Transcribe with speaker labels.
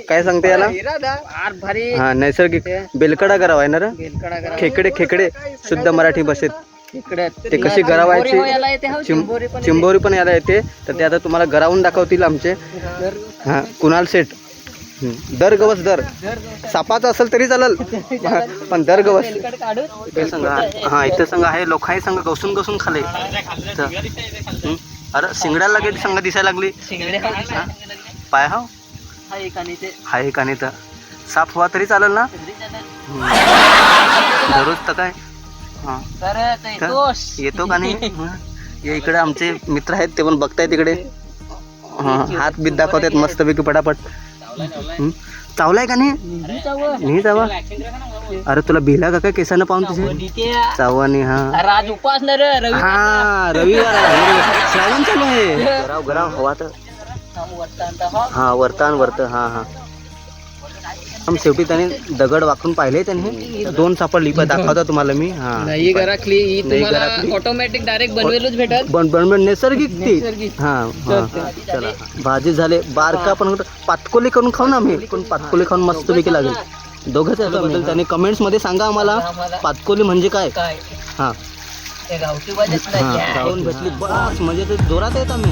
Speaker 1: काय सांगते याला? हा, नैसर्गिक बेलकडा गराव आहे ना रे. खेकडे खेकडे शुद्ध मराठी भाषेत. ते कशी गरावायची, चिंबोरी पण यायला येते. तर ते आता तुम्हाला गरावून दाखवतील आमचे हा कुणाल शेठ. दर गवस दर सापाचा असेल तरी चालेल, पण दर गवस इथे संघ. हा इथे संघ आहे, लोकांही संघ घसून घसून खाले. अरे शिंगड्याला गेट संघ दिसायला लागली. पाय हा एक आणि तर साप व्हा तरी चालेल ना दररोज. तर काय हा येतो का नाही. हे इकडे आमचे मित्र आहेत, ते पण बघतायत तिकडे. हा हात बीत दाखवतात मस्तपैकी पटापट. चावलाय का नाही चावा. अरे तुला भिला का काय केसानं पाहून तुझे चावा नाही. हा रविवार श्रावण चालू आहे. गराव हवा तर हा वर्त हा. शेवटी त्याने दगड वाकून पाहिले. त्यांनी 2 सापडली पण दाखवता तुम्हाला मी. हा
Speaker 2: नाही घरातली तुम्हाला ऑटोमॅटिक डायरेक्ट बनवेलच भेटत.
Speaker 1: बनवेल नैसर्गिक ती. हा चला भाजी झाले. बारका पण पातकोली करून खाऊ ना आम्ही. पण पातकोली खाऊन मस्तपैकी लागेल. दोघंच याच्याबद्दल त्याने कमेंट्स मध्ये सांगा आम्हाला पातकोली म्हणजे काय. हा गावठी भेटली बस म्हणजे ते जोरात येत आम्ही.